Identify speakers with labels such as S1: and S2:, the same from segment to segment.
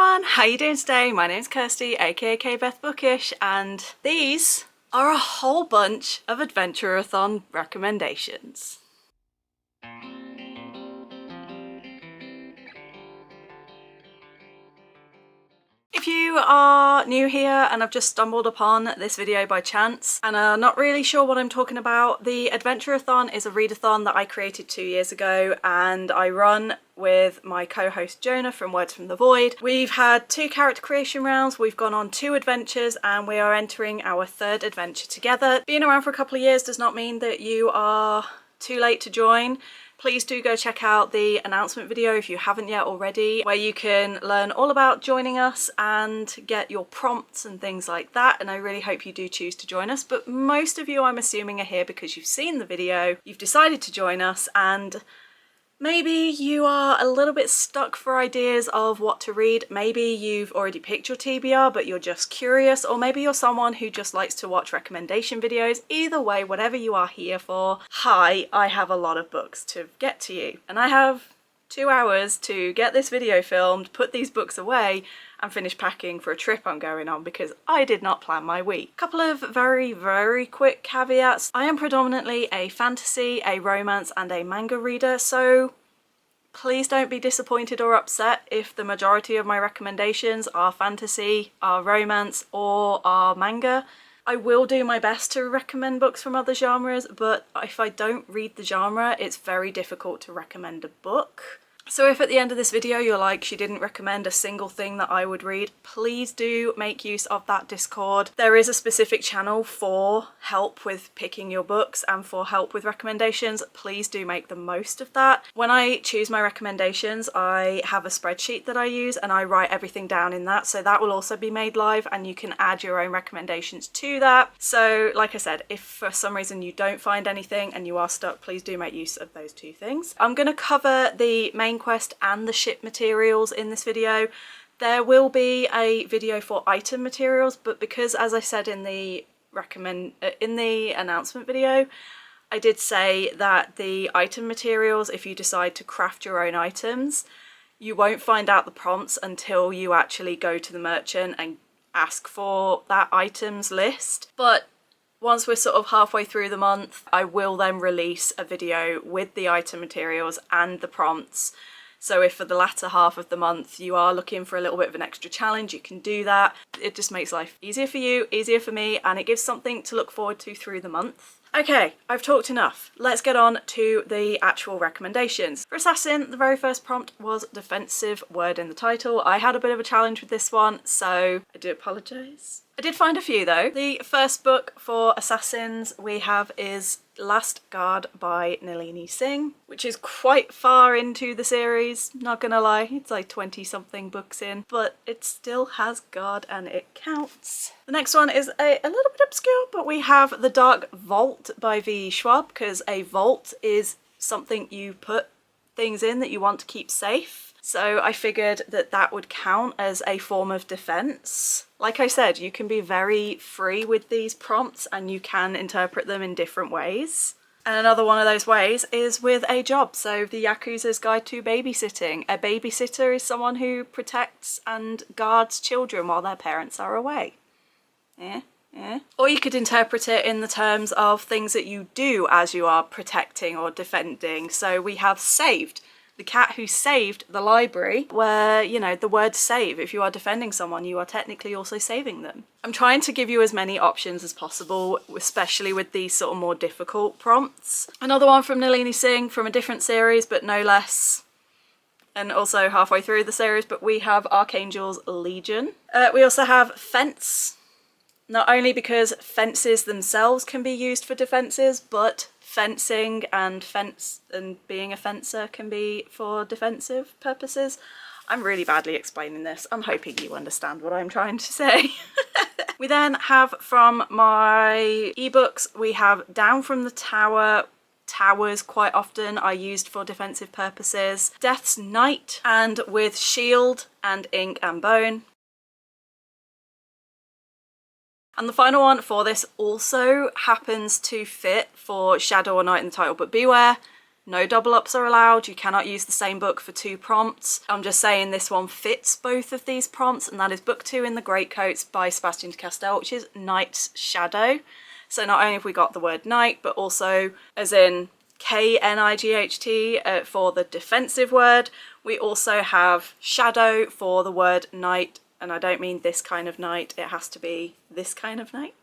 S1: everyone, how you doing today? My name's Kirsty, aka Beth Bookish, and these are a whole bunch of Adventurerathon recommendations. If you are new here and have just stumbled upon this video by chance and are not really sure what I'm talking about, the Adventurerathon is a readathon that I created 2 years ago and I run with my co-host Jona from Words from the Void. We've had 2 character creation rounds, we've gone on 2 adventures, and we are entering our 3rd adventure together. Being around for a couple of years does not mean that you are too late to join. Please do go check out the announcement video if you haven't yet already, where you can learn all about joining us and get your prompts and things like that, and I really hope you do choose to join us. But most of you, I'm assuming, are here because you've seen the video, you've decided to join us, and maybe you are a little bit stuck for ideas of what to read. Maybe you've already picked your TBR but you're just curious, or maybe you're someone who just likes to watch recommendation videos. Either way, whatever you are here for, hi, I have a lot of books to get to you, and I have 2 hours to get this video filmed, put these books away, and finish packing for a trip I'm going on because I did not plan my week. Couple of very quick caveats. I am predominantly a fantasy, a romance, and a manga reader, so please don't be disappointed or upset if the majority of my recommendations are fantasy, are romance, or are manga. I will do my best to recommend books from other genres, but if I don't read the genre, it's very difficult to recommend a book. So if at the end of this video you're like, she didn't recommend a single thing that I would read, please do make use of that Discord. There is a specific channel for help with picking your books and for help with recommendations. Please do make the most of that. When I choose my recommendations, I have a spreadsheet that I use and I write everything down in that, so that will also be made live and you can add your own recommendations to that. So like I said, if for some reason you don't find anything and you are stuck, please do make use of those 2 things. I'm going to cover the main quest and the ship materials in this video. There will be a video for item materials, but because, as I said in the announcement video, I did say that the item materials, if you decide to craft your own items, you won't find out the prompts until you actually go to the merchant and ask for that items list. But once we're sort of halfway through the month, I will then release a video with the item materials and the prompts. So if for the latter half of the month you are looking for a little bit of an extra challenge, you can do that. It just makes life easier for you, easier for me, and it gives something to look forward to through the month. Okay, I've talked enough. Let's get on to the actual recommendations. For Assassin, the very first prompt was defensive word in the title. I had a bit of a challenge with this one, so I do apologise. I did find a few though. The first book for Assassins we have is Last Guard by Nalini Singh, which is quite far into the series, not gonna lie. It's like 20 something books in, but it still has guard and it counts. The next one is a little bit obscure, but we have The Dark Vault by V. Schwab, because a vault is something you put things in that you want to keep safe. So I figured that that would count as a form of defense. Like I said, you can be very free with these prompts and you can interpret them in different ways. And another one of those ways is with a job. So the Yakuza's Guide to Babysitting. A babysitter is someone who protects and guards children while their parents are away. Or you could interpret it in the terms of things that you do as you are protecting or defending. So we have saved. The cat who saved the library, where, you know, the word save, if you are defending someone, you are technically also saving them. I'm trying to give you as many options as possible, especially with these sort of more difficult prompts. Another one from Nalini Singh from a different series, but no less, and also halfway through the series, but we have Archangel's Legion. We also have Fence, not only because fences themselves can be used for defenses, but fencing and being a fencer can be for defensive purposes. I'm really badly explaining this. I'm hoping you understand what I'm trying to say. We then have from my ebooks, we have Down from the Tower. Towers quite often are used for defensive purposes. Death's Knight, and with Shield and Ink and Bone. And the final one for this also happens to fit for Shadow or Night in the title, but beware, No double ups are allowed. You cannot use the same book for 2 prompts. I'm just saying this one fits both of these prompts, and that is book 2 in the Greatcoats by Sebastian de Castell, which is Knight's Shadow. So not only have we got the word knight, but also as in K-N-I-G-H-T for the defensive word, we also have shadow for the word knight, and I don't mean this kind of knight, it has to be this kind of knight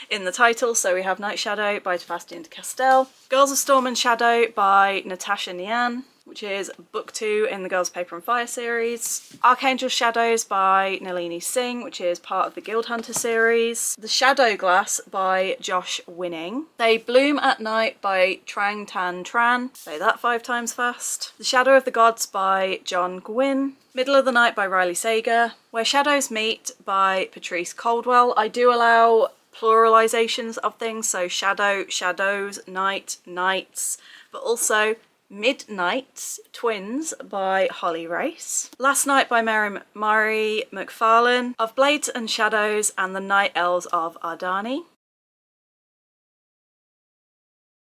S1: in the title. So we have Night Shadow by Sebastian de Castell, Girls of Storm and Shadow by Natasha Nian, which is book 2 in the Girls of Paper and Fire series, Archangel Shadows by Nalini Singh, which is part of the Guild Hunter series, The Shadow Glass by Josh Winning, They Bloom at Night by Trang Tan Tran, say that 5 times fast, The Shadow of the Gods by John Gwynn, Middle of the Night by Riley Sager, Where Shadows Meet by Patrice Caldwell. I do allow pluralizations of things, so shadow, shadows, night, nights, but also Midnights Twins by Holly Race, Last Night by Mari McFarlane, Of Blades and Shadows and The Night Elves of Ardani.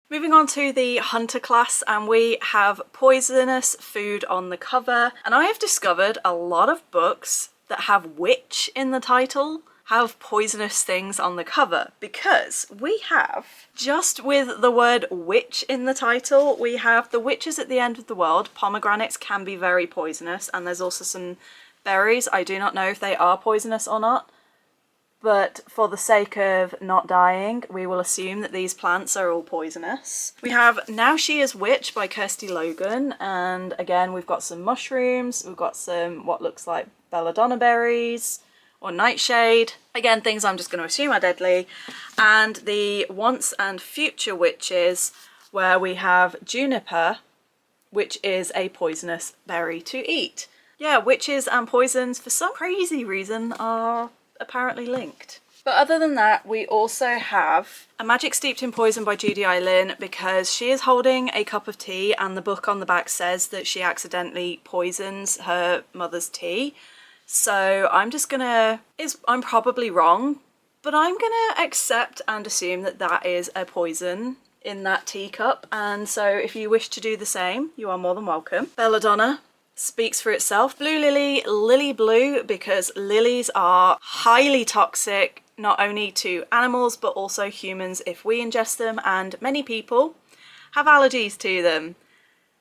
S1: Moving on to the Hunter class, and we have Poisonous Food on the cover, and I have discovered a lot of books that have witch in the title have poisonous things on the cover, because we have, just with the word witch in the title, we have the witches at the end of the world. Pomegranates can be very poisonous, and there's also some berries. I do not know if they are poisonous or not, but for the sake of not dying, we will assume that these plants are all poisonous. We have Now She Is Witch by Kirsty Logan, and again we've got some mushrooms, we've got some what looks like belladonna berries, or nightshade. Again, things I'm just going to assume are deadly. And the Once and Future Witches, where we have juniper, which is a poisonous berry to eat. Yeah, witches and poisons, for some crazy reason, are apparently linked. But other than that, we also have A Magic Steeped in Poison by Judy Eileen, because she is holding a cup of tea and the book on the back says that she accidentally poisons her mother's tea. So I'm just gonna, I'm probably wrong, but I'm gonna accept and assume that that is a poison in that teacup. And so if you wish to do the same, you are more than welcome. Belladonna speaks for itself. Blue Lily, Lily Blue, because lilies are highly toxic, not only to animals, but also humans if we ingest them, and many people have allergies to them.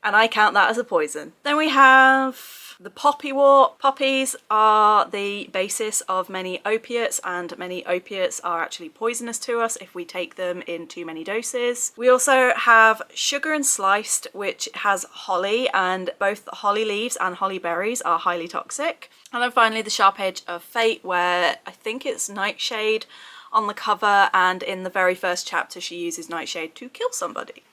S1: And I count that as a poison. Then we have the poppywort. Poppies are the basis of many opiates, and many opiates are actually poisonous to us if we take them in too many doses. We also have Sugar and Sliced, which has holly, and both the holly leaves and holly berries are highly toxic. And then finally the Sharp Edge of Fate, where I think it's Nightshade on the cover, and in the very first chapter she uses Nightshade to kill somebody.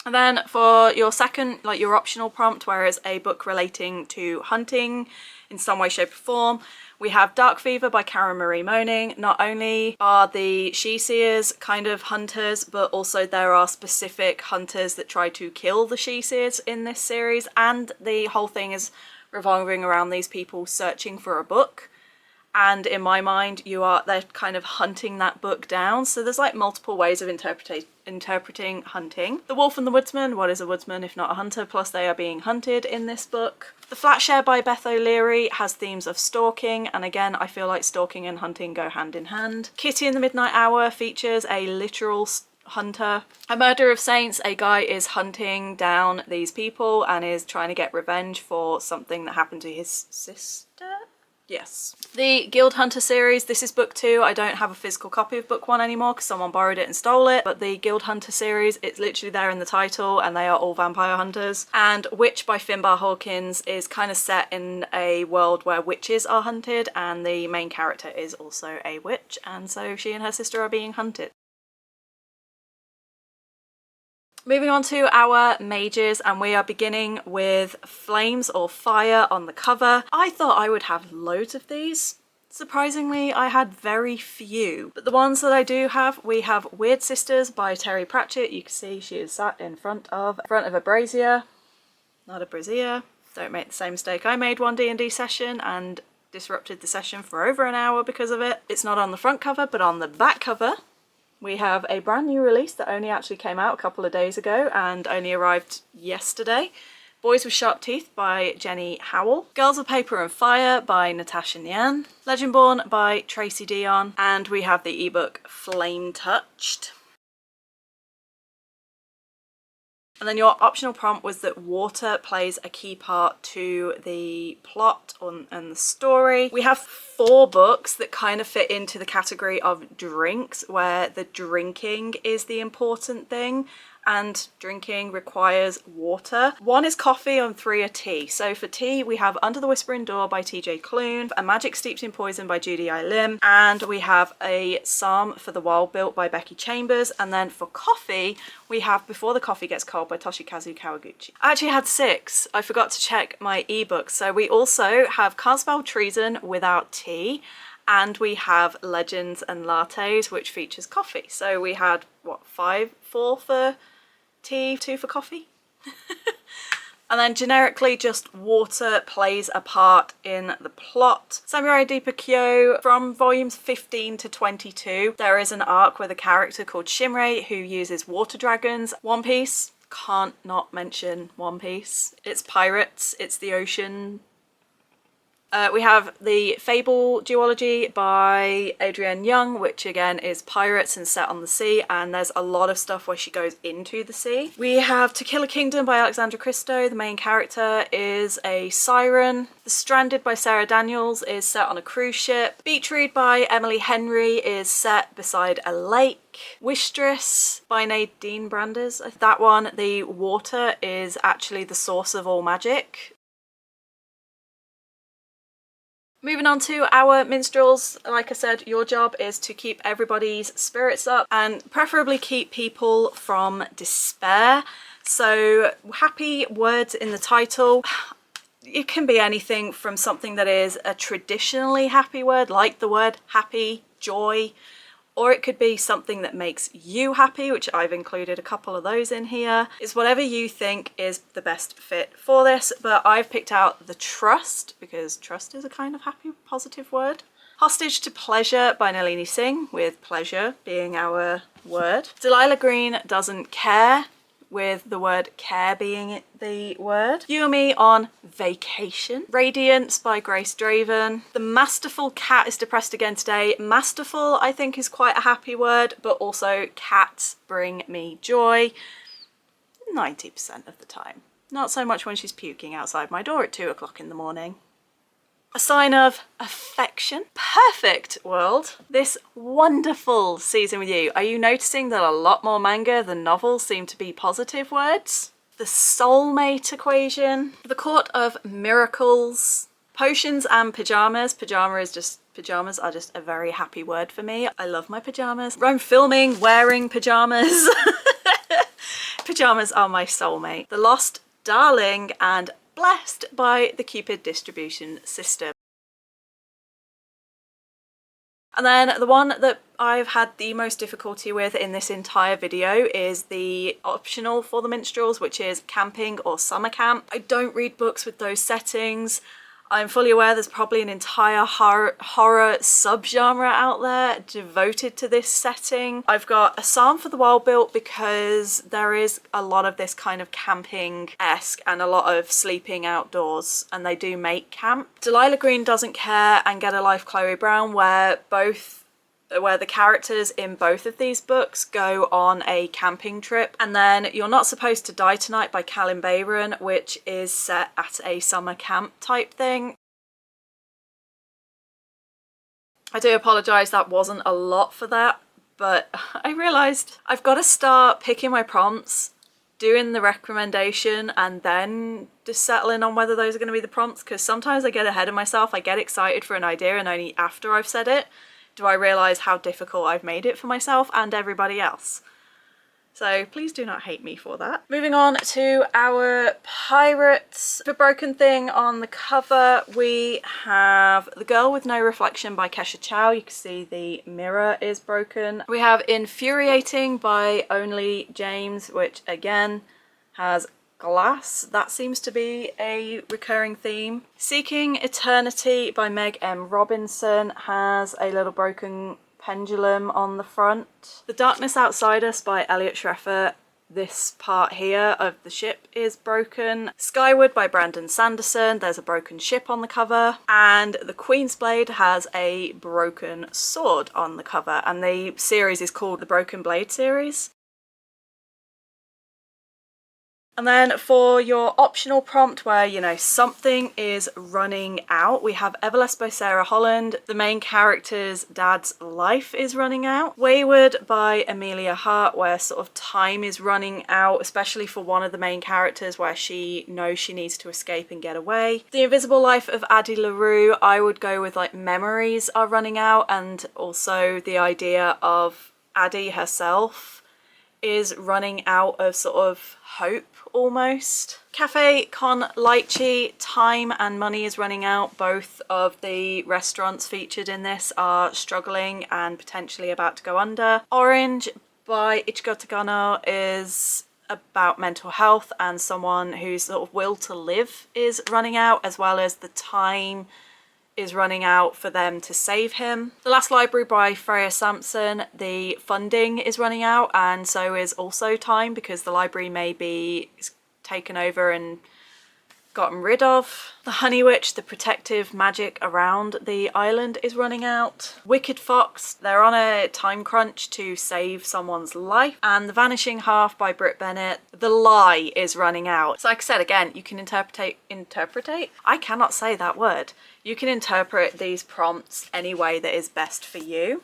S1: And then for your second, like your optional prompt, where it's a book relating to hunting in some way, shape or form, we have Dark Fever by Karen Marie Moaning. Not only are the she-seers kind of hunters, but also there are specific hunters that try to kill the she-seers in this series, and the whole thing is revolving around these people searching for a book. And in my mind, they're kind of hunting that book down. So there's like multiple ways of interpreting hunting. The Wolf and the Woodsman, what is a woodsman if not a hunter? Plus they are being hunted in this book. The Flatshare by Beth O'Leary has themes of stalking, and again, I feel like stalking and hunting go hand in hand. Kitty in the Midnight Hour features a literal hunter. A Murder of Saints, a guy is hunting down these people and is trying to get revenge for something that happened to his sister. Yes. The Guild Hunter series, this is book 2. I don't have a physical copy of book 1 anymore because someone borrowed it and stole it. But the Guild Hunter series, it's literally there in the title, and they are all vampire hunters. And Witch by Finbar Hawkins is kind of set in a world where witches are hunted, and the main character is also a witch, and so she and her sister are being hunted. Moving on to our mages, and we are beginning with Flames or Fire on the cover. I thought I would have loads of these. Surprisingly, I had very few. But the ones that I do have, we have Weird Sisters by Terry Pratchett. You can see she is sat in front of a brazier, not a brazier. Don't make the same mistake I made one D&D session and disrupted the session for over an hour because of it. It's not on the front cover, but on the back cover, We have a brand new release that only actually came out a couple of days ago and only arrived yesterday. Boys with Sharp Teeth by Jenny Howell. Girls of Paper and Fire by Natasha Nyan. Legendborn by Tracy Dion. And we have the ebook Flame Touched. And then your optional prompt was that water plays a key part to the plot and the story. We have 4 books that kind of fit into the category of drinks, where the drinking is the important thing and drinking requires water. 1 is coffee and 3 are tea. So for tea, we have Under the Whispering Door by TJ Klune, A Magic Steeped in Poison by Judy I. Lim, and we have a Psalm for the Wild Built by Becky Chambers. And then for coffee, we have Before the Coffee Gets Cold by Toshikazu Kawaguchi. I actually had 6. I forgot to check my ebooks. So we also have Can't Spell Treason Without Tea, and we have Legends and Lattes, which features coffee. So we had, what, 4 for tea, 2 for coffee? And then generically just water plays a part in the plot. Samurai Deepa Kyo, from volumes 15 to 22, there is an arc with a character called Shimrei who uses water dragons. One Piece, can't not mention One Piece. It's pirates, it's the ocean. We have the Fable duology by Adrienne Young, which again is pirates and set on the sea, and there's a lot of stuff where she goes into the sea. We have To Kill a Kingdom by Alexandra Christo. The main character is a siren. The Stranded by Sarah Daniels is set on a cruise ship. Beach Read by Emily Henry is set beside a lake. Wishtress by Nadine Brandes. That one, the water is actually the source of all magic. Moving on to our minstrels, like I said, your job is to keep everybody's spirits up and preferably keep people from despair. So happy words in the title. It can be anything from something that is a traditionally happy word, like the word happy, joy, or it could be something that makes you happy, which I've included a couple of those in here. It's whatever you think is the best fit for this, but I've picked out the Trust, because trust is a kind of happy, positive word. Hostage to Pleasure by Nalini Singh, with pleasure being our word. Delilah Green Doesn't Care, with the word care being the word. You and Me on Vacation. Radiance by Grace Draven. The Masterful Cat is depressed again today. Masterful, I think, is quite a happy word, but also cats bring me joy 90% of the time. Not so much when she's puking outside my door at 2 o'clock in the morning. A Sign of Affection. Perfect World. This wonderful season with you. Are you noticing that a lot more manga than novels seem to be positive words? The Soulmate Equation. The Court of Miracles. Potions and Pajamas. Pajamas are just a very happy word for me. I love my pajamas. I'm filming wearing pajamas. Pajamas are my soulmate. The Lost Darling and Blessed by the Cupid Distribution System. And then the one that I've had the most difficulty with in this entire video is the optional for the minstrels, which is camping or summer camp. I don't read books with those settings. I'm fully aware there's probably an entire horror subgenre out there devoted to this setting. I've got a Psalm for the Wild Built because there is a lot of this kind of camping-esque and a lot of sleeping outdoors, and they do make camp. Delilah Green Doesn't Care and Get a Life Chloe Brown, where the characters in both of these books go on a camping trip. And then You're Not Supposed to Die Tonight by Callum Bayron, which is set at a summer camp type thing. I do apologise, that wasn't a lot for that, but I realised I've got to start picking my prompts, doing the recommendation, and then just settling on whether those are going to be the prompts, because sometimes I get ahead of myself. I get excited for an idea and only after I've said it do I realise how difficult I've made it for myself and everybody else. So please do not hate me for that. Moving on to our pirates. For Broken Thing on the cover, we have The Girl with No Reflection by Kesha Chow. You can see the mirror is broken. We have Infuriating by Only James, which again has glass. That seems to be a recurring theme. Seeking Eternity by Meg M. Robinson has a little broken pendulum on the front. The Darkness Outside Us by Elliot Schreffer. This part here of the ship is broken. Skyward by Brandon Sanderson, there's a broken ship on the cover. And The Queen's Blade has a broken sword on the cover. And the series is called the Broken Blade series. And then for your optional prompt where, you know, something is running out, we have Everless by Sarah Holland. The main character's dad's life is running out. Wayward by Amelia Hart, where sort of time is running out, especially for one of the main characters where she knows she needs to escape and get away. The Invisible Life of Addie LaRue, I would go with like memories are running out, and also the idea of Addie herself is running out of sort of hope almost. Cafe con Leche, time and money is running out. Both of the restaurants featured in this are struggling and potentially about to go under. Orange by Ichigo Tagano is about mental health and someone whose sort of will to live is running out, as well as the time is running out for them to save him. The Last Library by Freya Sampson, the funding is running out, and so is also time, because the library may be taken over and gotten rid of. The Honey Witch, the protective magic around the island is running out. Wicked Fox, they're on a time crunch to save someone's life. And The Vanishing Half by Britt Bennett, the lie is running out. So like I said, again, you can interpret, I cannot say that word. You can interpret these prompts any way that is best for you.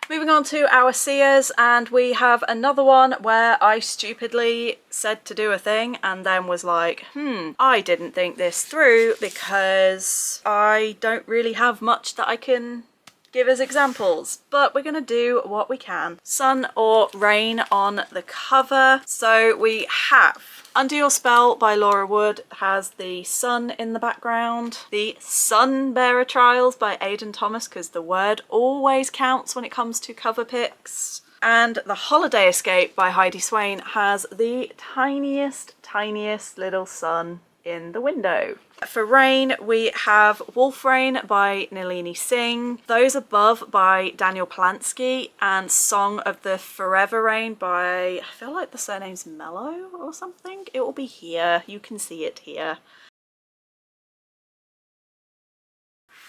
S1: Moving on to our seers, and we have another one where I stupidly said to do a thing and then was like, I didn't think this through because I don't really have much that I can give as examples, but we're gonna do what we can. Sun or rain on the cover. So we have Under Your Spell by Laura Wood, has the sun in the background. The Sun Bearer Trials by Aidan Thomas, because the word always counts when it comes to cover picks. And The Holiday Escape by Heidi Swain has the tiniest little sun in the window. For rain, we have Wolf Rain by Nalini Singh, Those Above by Daniel Polanski, and Song of the Forever Rain by, I feel like the surname's Mello or something. It will be here. You can see it here.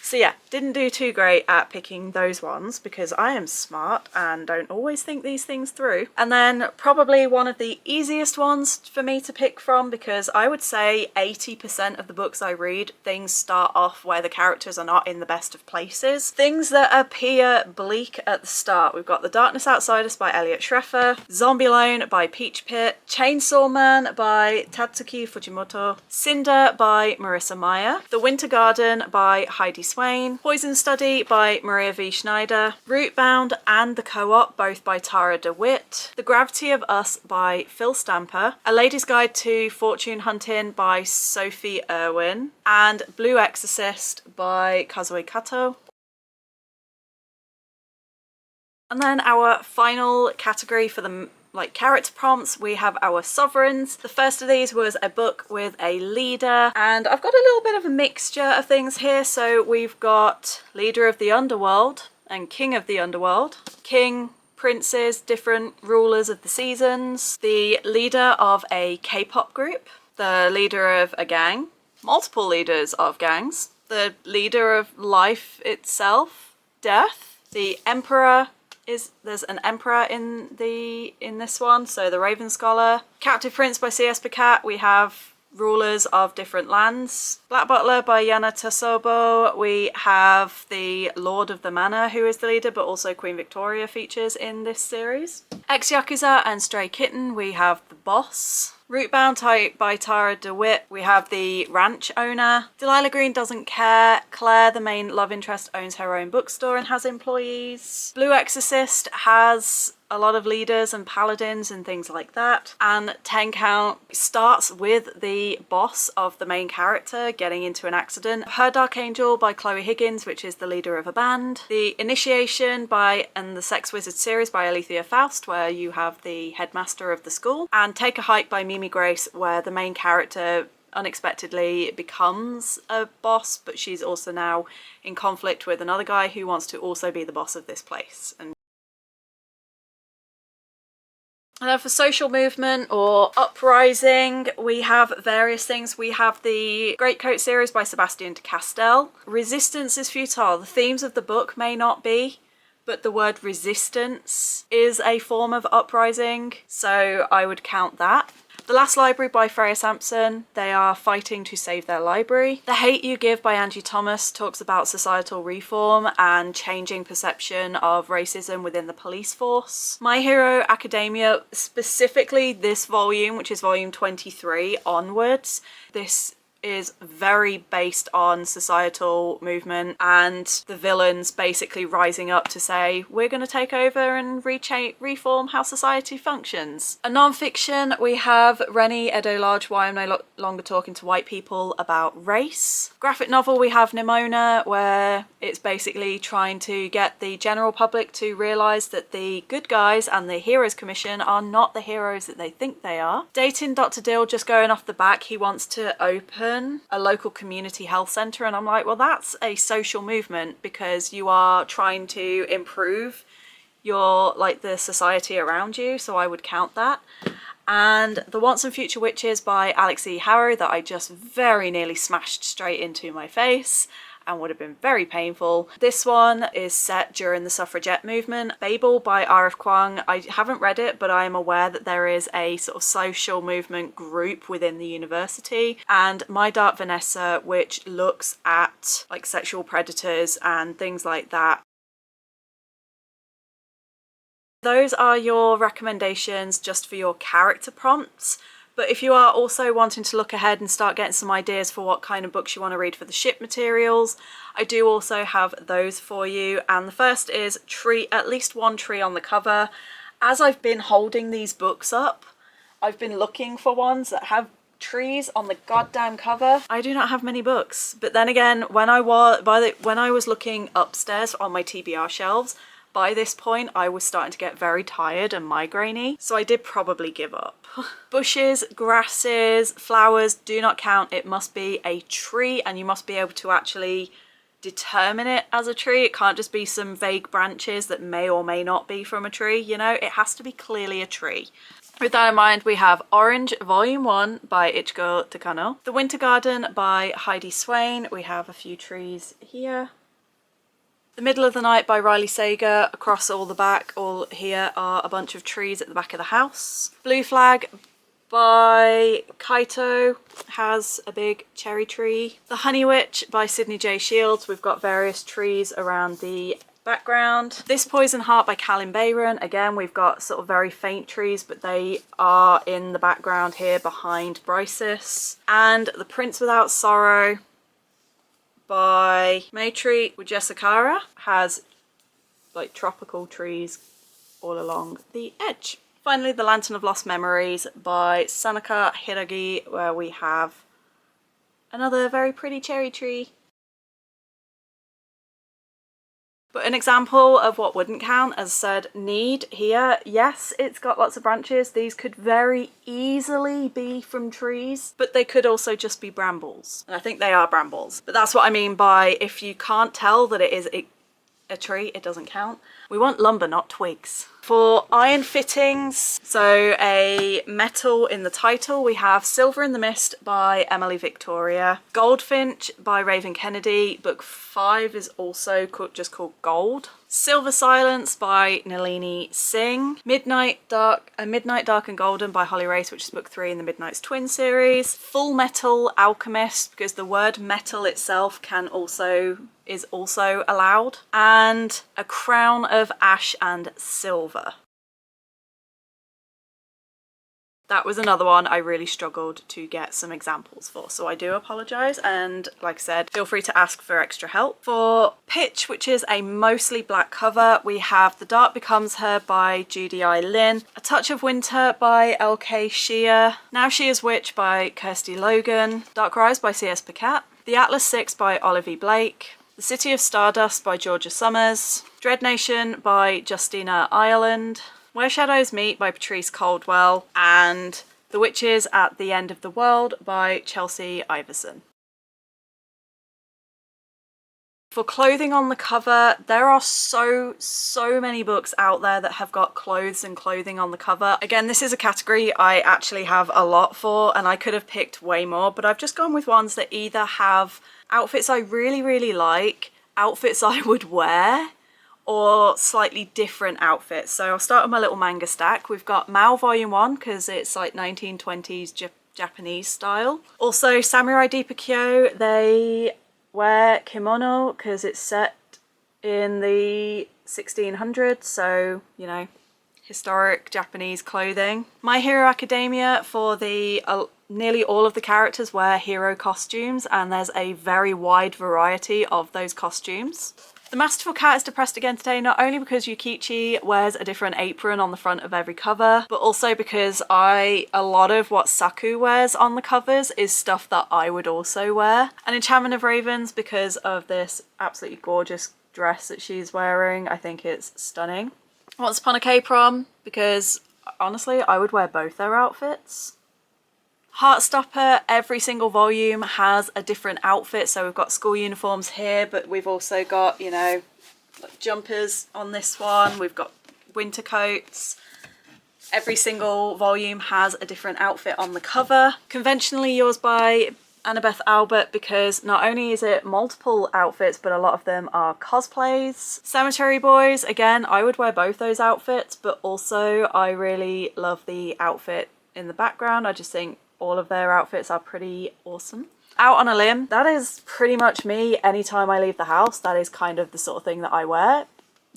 S1: So yeah, didn't do too great at picking those ones because I am smart and don't always think these things through. And then probably one of the easiest ones for me to pick from, because I would say 80% of the books I read, things start off where the characters are not in the best of places. Things that appear bleak at the start. We've got The Darkness Outside Us by Elliot Schreffer, Zombie by Peach Pit, Chainsaw Man by Tatsuki Fujimoto, Cinder by Marissa Meyer, The Winter Garden by Heidi Swain, Poison Study by Maria V. Schneider, Rootbound and The Co-op, both by Tara DeWitt, The Gravity of Us by Phil Stamper, A Lady's Guide to Fortune Hunting by Sophie Irwin, and Blue Exorcist by Kazue Kato. And then our final category for the character prompts, we have our sovereigns. The first of these was a book with a leader, and I've got a little bit of a mixture of things here. So we've got leader of the underworld and king of the underworld, king, princes, different rulers of the seasons, the leader of a K-pop group, the leader of a gang, multiple leaders of gangs, the leader of life itself, death, the emperor. There's an emperor in this one, so the Raven Scholar. Captive Prince by C.S. Pacat, we have rulers of different lands. Black Butler by Yana Tasobo, we have the Lord of the Manor, who is the leader, but also Queen Victoria features in this series. Ex-Yakuza and Stray Kitten, we have the boss. Rootbound by Tara DeWitt, we have the ranch owner. Delilah Green doesn't care. Claire, the main love interest, owns her own bookstore and has employees. Blue Exorcist has a lot of leaders and paladins and things like that. And 10 Count starts with the boss of the main character getting into an accident. Her Dark Angel by Chloe Higgins, which is the leader of a band. The Initiation and the Sex Wizard series by Alethea Faust, where you have the headmaster of the school. And Take a Hike by Mimi Grace, where the main character unexpectedly becomes a boss, but she's also now in conflict with another guy who wants to also be the boss of this place. And then for social movement or uprising, we have various things. We have the Greatcoat series by Sebastian de Castell. Resistance is futile. The themes of the book may not be, but the word resistance is a form of uprising, so I would count that. The Last Library by Freya Sampson, they are fighting to save their library. The Hate You Give by Angie Thomas talks about societal reform and changing perception of racism within the police force. My Hero Academia, specifically this volume, which is volume 23 onwards, this is very based on societal movement and the villains basically rising up to say, we're going to take over and reform how society functions. A non-fiction, we have Rennie Edo-Lodge, Why I'm No Longer Talking to White People About Race. Graphic novel, we have Nimona, where it's basically trying to get the general public to realise that the good guys and the Heroes Commission are not the heroes that they think they are. Dating Dr. Dill, just going off the back, he wants to open a local community health centre, and I'm like, well, that's a social movement because you are trying to improve your, like, the society around you, so I would count that. And The Once and Future Witches by Alex E. Harrow, that I just very nearly smashed straight into my face and would have been very painful. This one is set during the suffragette movement. Babel by R.F. Kuang. I haven't read it, but I am aware that there is a sort of social movement group within the university. And My Dark Vanessa, which looks at like sexual predators and things like that. Those are your recommendations just for your character prompts. But if you are also wanting to look ahead and start getting some ideas for what kind of books you want to read for the ship materials, I do also have those for you. And the first is at least one tree on the cover. As I've been holding these books up, I've been looking for ones that have trees on the goddamn cover. I do not have many books. But then again, when I was looking upstairs on my TBR shelves, by this point, I was starting to get very tired and migrainey, so I did probably give up. Bushes, grasses, flowers do not count. It must be a tree, and you must be able to actually determine it as a tree. It can't just be some vague branches that may or may not be from a tree, you know? It has to be clearly a tree. With that in mind, we have Orange Volume 1 by Ichigo Takano. The Winter Garden by Heidi Swain. We have a few trees here. The Middle of the Night by Riley Sager. Across all the back, all here are a bunch of trees at the back of the house. Blue Flag by Kaito has a big cherry tree. The Honey Witch by Sydney J. Shields. We've got various trees around the background. This Poison Heart by Callum Bayron. Again, we've got sort of very faint trees, but they are in the background here behind Brysis. And The Prince Without Sorrow by Maitri Ujesakara has like tropical trees all along the edge. Finally, The Lantern of Lost Memories by Sanaka Hiragi, where we have another very pretty cherry tree. But an example of what wouldn't count, as I said, Need here. Yes, it's got lots of branches. These could very easily be from trees, but they could also just be brambles. And I think they are brambles. But that's what I mean by if you can't tell that it is a tree, it doesn't count. We want lumber, not twigs. For iron fittings, so a metal in the title, we have Silver in the Mist by Emily Victoria. Goldfinch by Raven Kennedy. Book 5 is also just called Gold. Silver Silence by Nalini Singh. Midnight Dark and Golden by Holly Race, which is book 3 in the Midnight's Twin series. Full Metal Alchemist, because the word metal itself is also allowed. And A Crown of Ash and Silver. That was another one I really struggled to get some examples for, so I do apologise, and like I said, feel free to ask for extra help. For Pitch, which is a mostly black cover, we have The Dark Becomes Her by Judy I. Lin, A Touch of Winter by L.K. Shea, Now She Is Witch by Kirsty Logan, Dark Rise by C.S. Pacat, The Atlas 6 by Olivia Blake, The City of Stardust by Georgia Summers, Dread Nation by Justina Ireland, Where Shadows Meet by Patrice Caldwell, and The Witches at the End of the World by Chelsea Iverson. For clothing on the cover, there are so many books out there that have got clothes and clothing on the cover. Again, this is a category I actually have a lot for, and I could have picked way more, but I've just gone with ones that either have outfits I really like, outfits I would wear, or slightly different outfits. So I'll start with my little manga stack. We've got Mao Volume 1 because it's like 1920s Japanese style. Also Samurai Deeper Kyo, they wear kimono because it's set in the 1600s, so you know, historic Japanese clothing. My Hero Academia, for the nearly all of the characters wear hero costumes, and there's a very wide variety of those costumes. The Masterful Cat is depressed again today, not only because Yukichi wears a different apron on the front of every cover, but also because a lot of what Saku wears on the covers is stuff that I would also wear. And Enchantment of Ravens, because of this absolutely gorgeous dress that she's wearing, I think it's stunning. Once Upon a K-Prom, because honestly, I would wear both their outfits. Heartstopper, every single volume has a different outfit, so we've got school uniforms here, but we've also got, you know, like jumpers on this one, we've got winter coats. Every single volume has a different outfit on the cover. Conventionally Yours by Annabeth Albert, because not only is it multiple outfits, but a lot of them are cosplays. Cemetery Boys, again, I would wear both those outfits, but also I really love the outfit in the background. I just think all of their outfits are pretty awesome. Out on a Limb, that is pretty much me anytime I leave the house. That is kind of the sort of thing that I wear.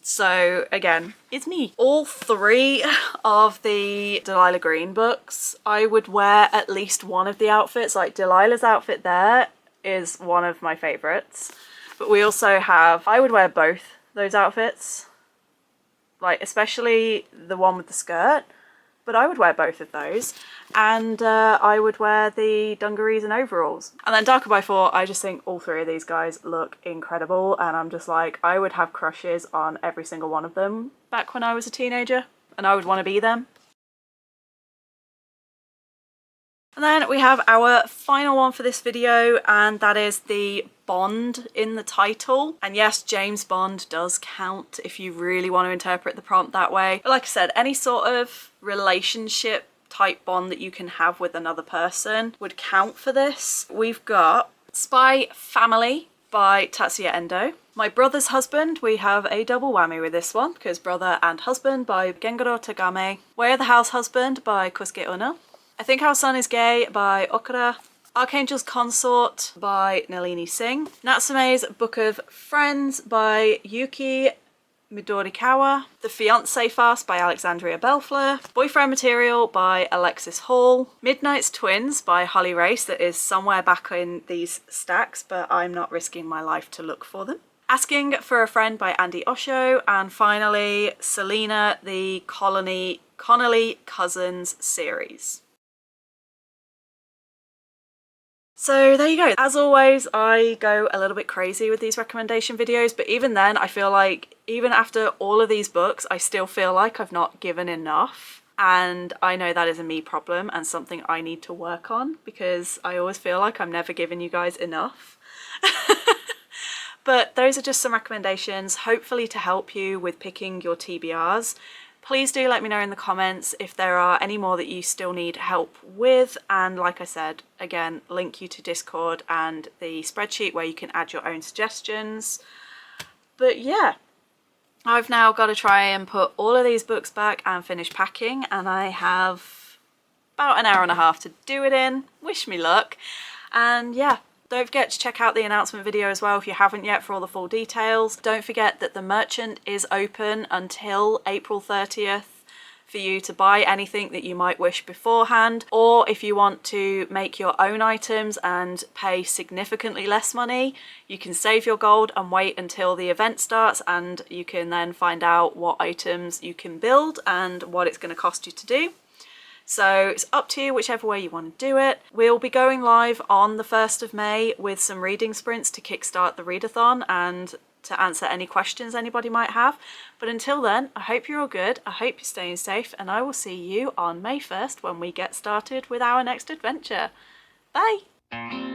S1: So again, it's me. All three of the Delilah Green books, I would wear at least one of the outfits. Like Delilah's outfit there is one of my favorites. But we also have, I would wear both those outfits. Like especially the one with the skirt. But I would wear both of those, and I would wear the dungarees and overalls. And then Darker by Four, I just think all three of these guys look incredible, and I'm just like, I would have crushes on every single one of them back when I was a teenager, and I would want to be them. And then we have our final one for this video, and that is the Bond in the title. And yes, James Bond does count if you really want to interpret the prompt that way. But like I said, any sort of relationship type bond that you can have with another person would count for this. We've got Spy Family by Tatsuya Endo. My Brother's Husband, we have a double whammy with this one, because Brother and Husband by Gengaro Tagame. Way of the House Husband by Kosuke Onna. I Think Our Son is Gay by Okura. Archangel's Consort by Nalini Singh. Natsume's Book of Friends by Yuki Midorikawa. The Fiancé Farce by Alexandria Bellfleur. Boyfriend Material by Alexis Hall. Midnight's Twins by Holly Race, that is somewhere back in these stacks, but I'm not risking my life to look for them. Asking for a Friend by Andy Osho. And finally, Selena, the Connolly Cousins series. So there you go. As always, I go a little bit crazy with these recommendation videos, but even then I feel like even after all of these books, I still feel like I've not given enough. And I know that is a me problem and something I need to work on, because I always feel like I'm never giving you guys enough. But those are just some recommendations, hopefully to help you with picking your TBRs. Please do let me know in the comments if there are any more that you still need help with, and like I said, again, link you to Discord and the spreadsheet where you can add your own suggestions. But yeah, I've now got to try and put all of these books back and finish packing, and I have about an hour and a half to do it in. Wish me luck. And yeah, don't forget to check out the announcement video as well if you haven't yet for all the full details. Don't forget that the merchant is open until April 30th for you to buy anything that you might wish beforehand, or if you want to make your own items and pay significantly less money, you can save your gold and wait until the event starts, and you can then find out what items you can build and what it's going to cost you to do. So it's up to you, whichever way you want to do it. We'll be going live on the 1st of May with some reading sprints to kickstart the readathon, and to answer any questions anybody might have. But until then, I hope you're all good, I hope you're staying safe, and I will see you on May 1st when we get started with our next adventure. Bye!